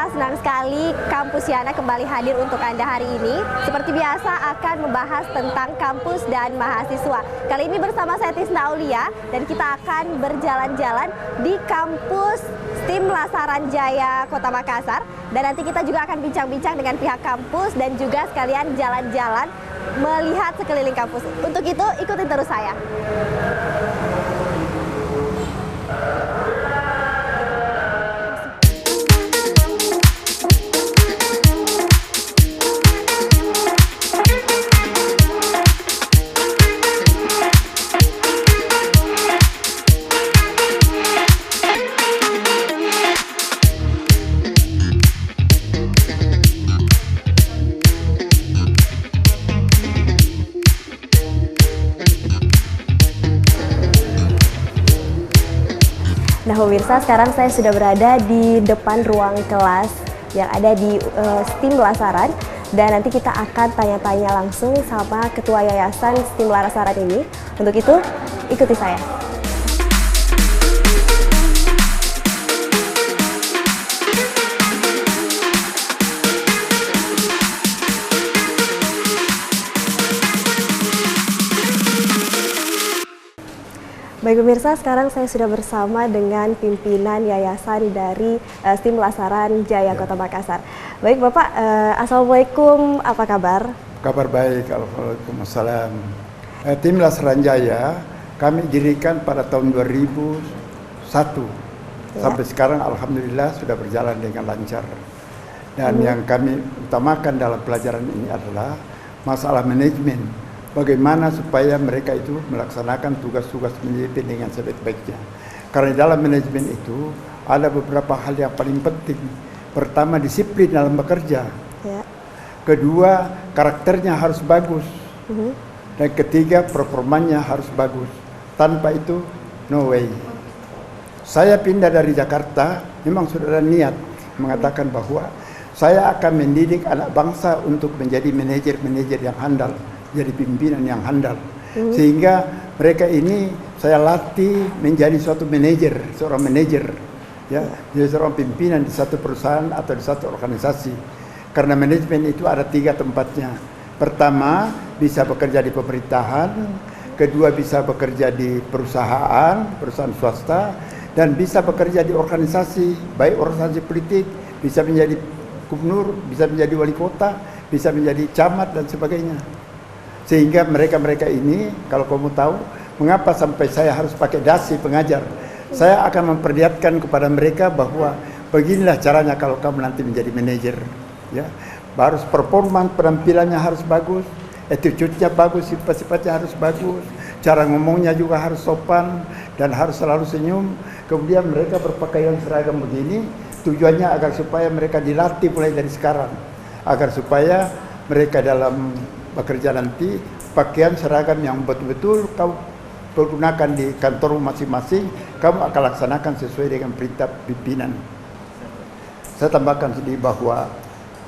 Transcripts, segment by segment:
pemirsa, senang sekali Kampus Yana kembali hadir untuk Anda hari ini. Seperti biasa akan membahas tentang kampus dan mahasiswa. Kali ini bersama saya Tisna Aulia dan kita akan berjalan-jalan di kampus STIM Lasaran Jaya Kota Makassar. Dan nanti kita juga akan bincang-bincang dengan pihak kampus dan juga sekalian jalan-jalan melihat sekeliling kampus. Untuk itu ikutin terus saya. Nah pemirsa, sekarang saya sudah berada di depan ruang kelas yang ada di STIM Lasaran. Dan nanti kita akan tanya-tanya langsung sama Ketua Yayasan STIM Lasaran ini. Untuk itu, ikuti saya. Baik pemirsa, sekarang saya sudah bersama dengan pimpinan yayasan dari STIM Lasaran Jaya Kota Makassar. Baik Bapak, Assalamualaikum, apa kabar? Kabar baik, Waalaikumsalam. Tim Lasaran Jaya kami dirikan pada tahun 2001. Ya. Sampai sekarang Alhamdulillah sudah berjalan dengan lancar. Dan yang kami utamakan dalam pelajaran ini adalah masalah manajemen. Bagaimana supaya mereka itu melaksanakan tugas-tugas manajemen dengan sebaik-baiknya. Karena dalam manajemen itu ada beberapa hal yang paling penting. Pertama, disiplin dalam bekerja. Ya. Kedua, karakternya harus bagus. Dan ketiga, performanya harus bagus. Tanpa itu, no way. Saya pindah dari Jakarta, memang sudah ada niat mengatakan bahwa saya akan mendidik anak bangsa untuk menjadi manajer-manajer yang handal. Jadi pimpinan yang handal, sehingga mereka ini saya latih menjadi suatu manajer, seorang manajer, ya, jadi seorang pimpinan di satu perusahaan atau di satu organisasi. Karena manajemen itu ada 3 tempatnya. Pertama, bisa bekerja di pemerintahan, kedua bisa bekerja di perusahaan swasta, dan bisa bekerja di organisasi, baik organisasi politik, bisa menjadi gubernur, bisa menjadi wali kota, bisa menjadi camat dan sebagainya. Sehingga mereka-mereka ini, kalau kamu tahu, mengapa sampai saya harus pakai dasi pengajar. Saya akan memperlihatkan kepada mereka bahwa beginilah caranya kalau kamu nanti menjadi manajer. Ya, harus performa, penampilannya harus bagus, attitude-nya bagus, sifat-sifatnya harus bagus, cara ngomongnya juga harus sopan dan harus selalu senyum. Kemudian mereka berpakaian seragam begini, tujuannya agar supaya mereka dilatih mulai dari sekarang, agar supaya mereka dalam bekerja nanti pakaian seragam yang betul-betul kau pergunakan di kantor masing-masing, kamu akan laksanakan sesuai dengan perintah pimpinan. Saya tambahkan sedih bahwa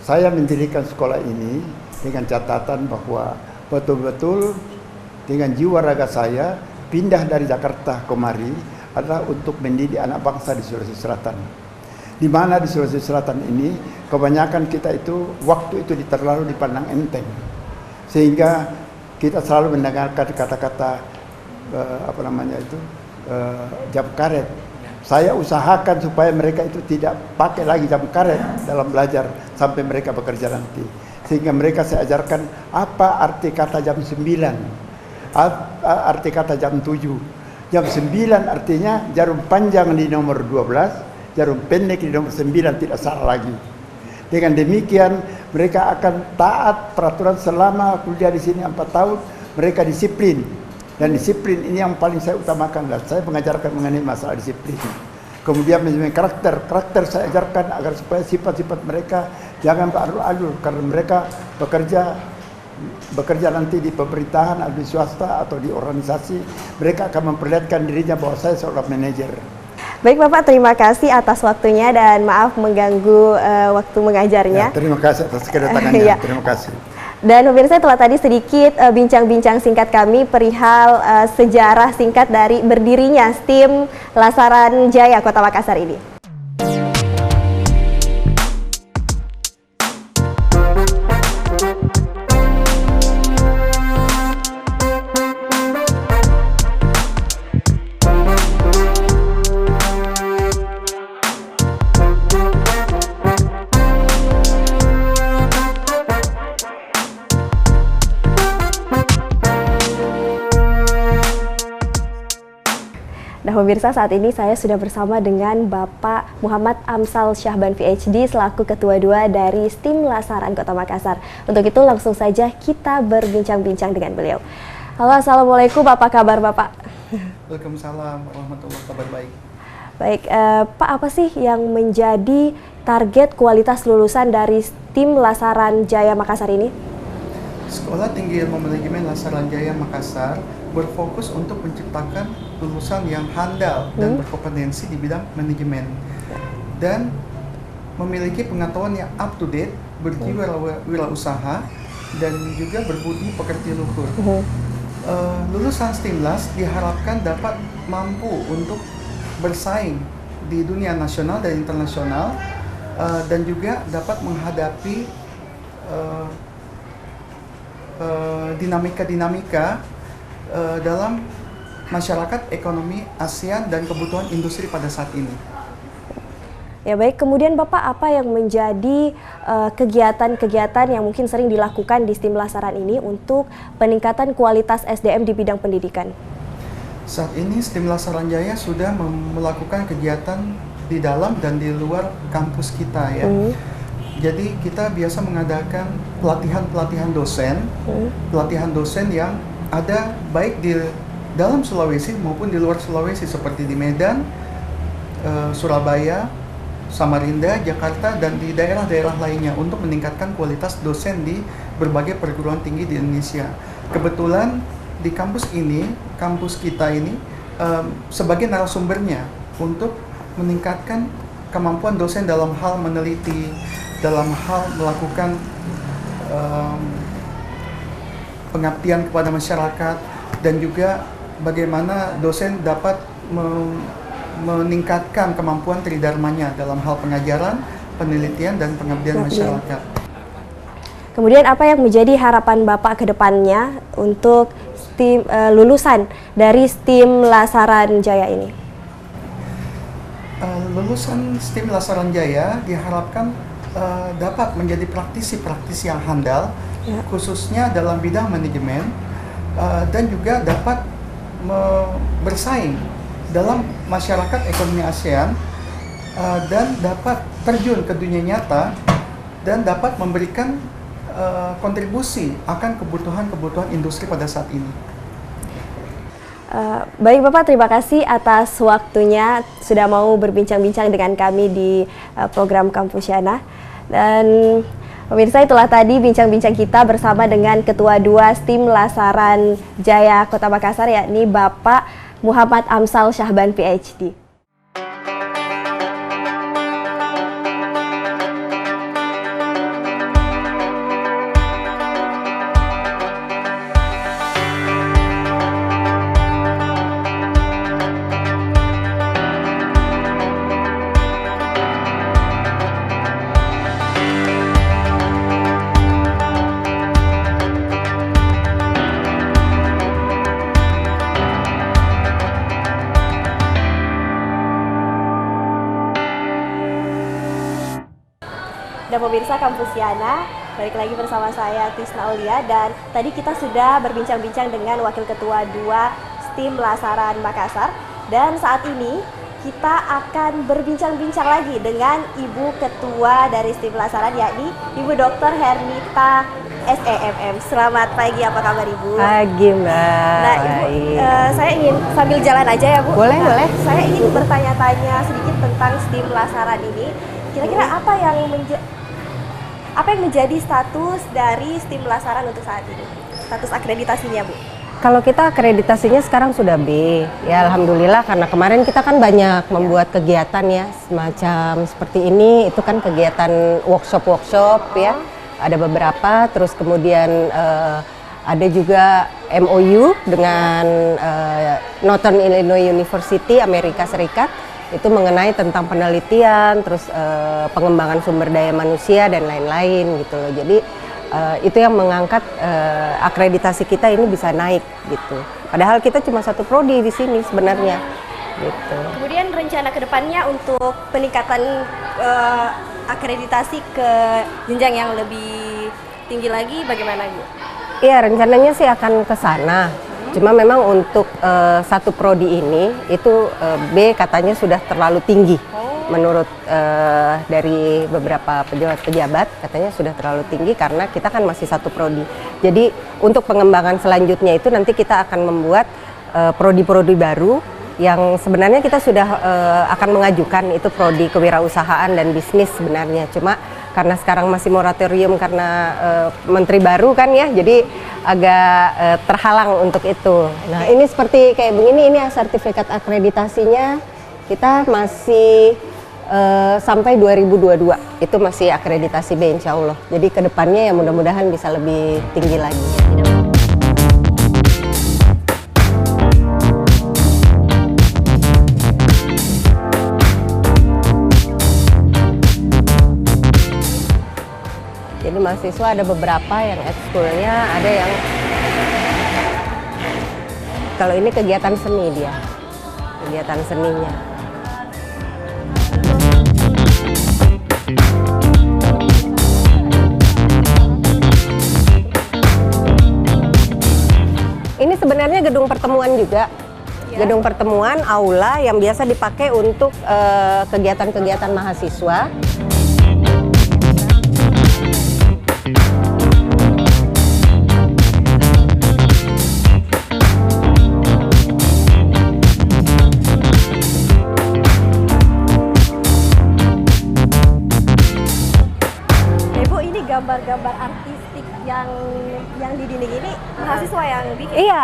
saya mendirikan sekolah ini dengan catatan bahwa betul-betul dengan jiwa raga saya pindah dari Jakarta kemari adalah untuk mendidik anak bangsa di Sulawesi Selatan. Di mana di Sulawesi Selatan ini kebanyakan kita itu waktu itu terlalu dipandang enteng. Sehingga kita selalu mendengarkan kata-kata jam karet. Saya usahakan supaya mereka itu tidak pakai lagi jam karet dalam belajar sampai mereka bekerja nanti. Sehingga mereka saya ajarkan apa arti kata jam 9, arti kata jam 7. Jam 9 artinya jarum panjang di nomor 12, jarum pendek di nomor 9 tidak salah lagi. Dengan demikian mereka akan taat peraturan selama kuliah di sini 4 tahun, mereka disiplin. Dan disiplin ini yang paling saya utamakan, dan saya mengajarkan mengenai masalah disiplin. Kemudian manajemen karakter saya ajarkan agar supaya sifat-sifat mereka jangan beralur-alur, karena mereka bekerja nanti di pemerintahan atau di swasta atau di organisasi, mereka akan memperlihatkan dirinya bahwa saya seorang manajer. Baik Bapak, terima kasih atas waktunya dan maaf mengganggu waktu mengajarnya. Ya, terima kasih atas kedatangannya. Ya. Terima kasih. Dan pemirsa, telah tadi sedikit bincang-bincang singkat kami perihal sejarah singkat dari berdirinya STIM Lasaran Jaya Kota Makassar ini. Nah pemirsa, saat ini saya sudah bersama dengan Bapak Muhammad Amsal Syahban PhD selaku Ketua 2 dari STIM Lasaran Kota Makassar. Untuk itu langsung saja kita berbincang-bincang dengan beliau. Halo, Assalamualaikum, apa kabar Bapak? Waalaikumsalam warahmatullahi wabarakatuh. Baik. Baik, Pak, apa sih yang menjadi target kualitas lulusan dari STIM Lasaran Jaya Makassar ini? Sekolah Tinggi Ilmu Manajemen Lasaran Jaya Makassar berfokus untuk menciptakan lulusan yang handal dan berkompetensi di bidang manajemen dan memiliki pengetahuan yang up to date, berjiwa wirausaha dan juga berbudi pekerti luhur. Lulusan STIMLAS diharapkan dapat mampu untuk bersaing di dunia nasional dan internasional dan juga dapat menghadapi dinamika-dinamika dalam masyarakat, ekonomi ASEAN dan kebutuhan industri pada saat ini. Ya baik, kemudian Bapak apa yang menjadi kegiatan-kegiatan yang mungkin sering dilakukan di STIM Lasaran ini untuk peningkatan kualitas SDM di bidang pendidikan? Saat ini STIM Lasaran Jaya sudah melakukan kegiatan di dalam dan di luar kampus kita ya. Jadi kita biasa mengadakan pelatihan dosen yang ada baik di dalam Sulawesi maupun di luar Sulawesi seperti di Medan, Surabaya, Samarinda, Jakarta, dan di daerah-daerah lainnya untuk meningkatkan kualitas dosen di berbagai perguruan tinggi di Indonesia. Kebetulan di kampus kita ini sebagai narasumbernya untuk meningkatkan kemampuan dosen dalam hal meneliti, dalam hal melakukan pengabdian kepada masyarakat, dan juga bagaimana dosen dapat meningkatkan kemampuan tridharmanya dalam hal pengajaran, penelitian, dan pengabdian masyarakat. Kemudian apa yang menjadi harapan Bapak ke depannya untuk lulusan dari STIM Lasaran Jaya ini? Lulusan STIM Lasaran Jaya diharapkan dapat menjadi praktisi-praktisi yang handal, khususnya dalam bidang manajemen, dan juga dapat bersaing dalam masyarakat ekonomi ASEAN, dan dapat terjun ke dunia nyata dan dapat memberikan kontribusi akan kebutuhan industri pada saat ini. Baik Bapak, terima kasih atas waktunya sudah mau berbincang-bincang dengan kami di program Kampusiana. Dan pemirsa, itulah tadi bincang-bincang kita bersama dengan Ketua 2 STIM Lasaran Jaya Kota Makassar, yakni Bapak Muhammad Amsal Syahban PhD. Dan pemirsa Kampusiana, balik lagi bersama saya Tisna Aulia, dan tadi kita sudah berbincang-bincang dengan Wakil Ketua 2 STIM Lasaran Makassar, dan saat ini kita akan berbincang-bincang lagi dengan Ibu Ketua dari STIM Lasaran, yakni Ibu Dr. Hernita SEMM. Selamat pagi, apa kabar Ibu? Pagi Mbak. Nah Ibu, saya ingin sambil jalan aja ya Bu. Boleh, boleh. Saya ingin bertanya-tanya sedikit tentang STIM Lasaran ini. Kira-kira apa yang menjadi status dari STIM Lasaran untuk saat ini? Status akreditasinya, Bu? Kalau kita akreditasinya sekarang sudah B. Ya alhamdulillah, karena kemarin kita kan banyak membuat kegiatan ya, semacam seperti ini. Itu kan kegiatan workshop ya. Ada beberapa, terus kemudian ada juga MOU dengan Northern Illinois University Amerika Serikat. Itu mengenai tentang penelitian, terus pengembangan sumber daya manusia dan lain-lain gitu loh. Jadi itu yang mengangkat akreditasi kita ini bisa naik gitu. Padahal kita cuma satu prodi di sini sebenarnya. Gitu. Kemudian rencana kedepannya untuk peningkatan akreditasi ke jenjang yang lebih tinggi lagi bagaimana Bu? Iya, rencananya sih akan ke sana. Cuma memang untuk satu prodi ini itu B katanya sudah terlalu tinggi. Menurut dari beberapa pejabat katanya sudah terlalu tinggi karena kita kan masih satu prodi. Jadi untuk pengembangan selanjutnya itu nanti kita akan membuat prodi-prodi baru yang sebenarnya kita sudah akan mengajukan, itu prodi kewirausahaan dan bisnis sebenarnya. Cuma karena sekarang masih moratorium karena menteri baru kan ya, jadi agak terhalang untuk itu. Nah ini seperti kayak begini, ini sertifikat akreditasinya kita masih sampai 2022, itu masih akreditasi B insya Allah. Jadi kedepannya ya mudah-mudahan bisa lebih tinggi lagi. Jadi mahasiswa ada beberapa yang ekskulnya, ada yang kalau ini kegiatan seni dia, kegiatan seninya. Ini sebenarnya gedung pertemuan juga, gedung pertemuan, aula yang biasa dipakai untuk kegiatan-kegiatan mahasiswa. Gambar-gambar artistik yang di dinding ini mahasiswa yang bikin? Iya,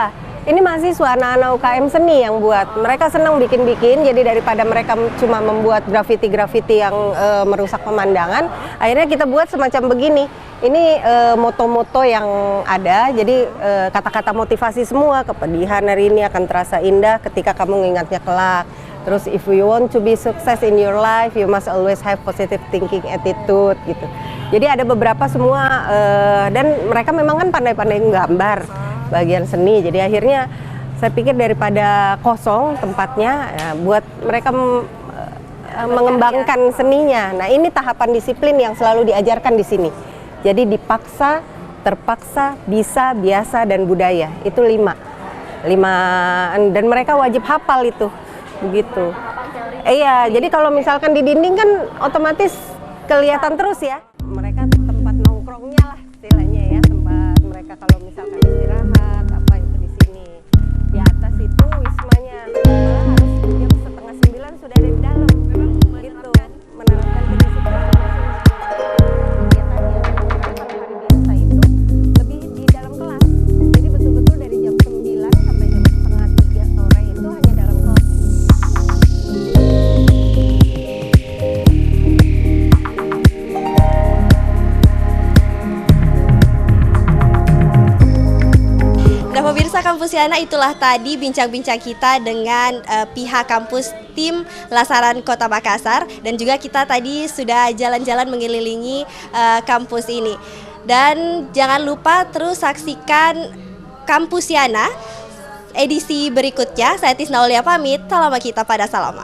ini mahasiswa, anak-anak UKM seni yang buat. Mereka senang bikin-bikin, jadi daripada mereka cuma membuat grafiti-grafiti yang merusak pemandangan, akhirnya kita buat semacam begini. Ini moto-moto yang ada, jadi kata-kata motivasi semua, kepedihan hari ini akan terasa indah ketika kamu mengingatnya kelak. Terus if you want to be success in your life, you must always have positive thinking attitude gitu. Jadi ada beberapa semua dan mereka memang kan pandai-pandai nggambar bagian seni. Jadi akhirnya saya pikir daripada kosong tempatnya ya, buat mereka mengembangkan seninya. Nah ini tahapan disiplin yang selalu diajarkan di sini. Jadi dipaksa, terpaksa, bisa, biasa, dan budaya. Itu 5 dan mereka wajib hafal itu. Begitu. Iya, jadi kalau misalkan di dinding kan otomatis kelihatan terus ya. Mereka tempat nongkrongnya lah istilahnya ya, tempat mereka kalau misalkan istirahat apa itu di sini. Di atas itu wismanya. Malah harus jam 8:30 sudah ada di dalam. Memang gitu, menerapkan kedisiplinan. Kegiatannya kalau hari biasa itu lebih di dalam kelas. Jadi betul-betul dari jam 9 sampai jam 2:30 sore itu hanya dalam kelas. Nah pemirsa Kampusiana, itulah tadi bincang-bincang kita dengan pihak kampus tim Lasaran Kota Makassar. Dan juga kita tadi sudah jalan-jalan mengelilingi kampus ini. Dan jangan lupa terus saksikan Kampusiana edisi berikutnya. Saya Tisna Aulia pamit, salam kita pada salama.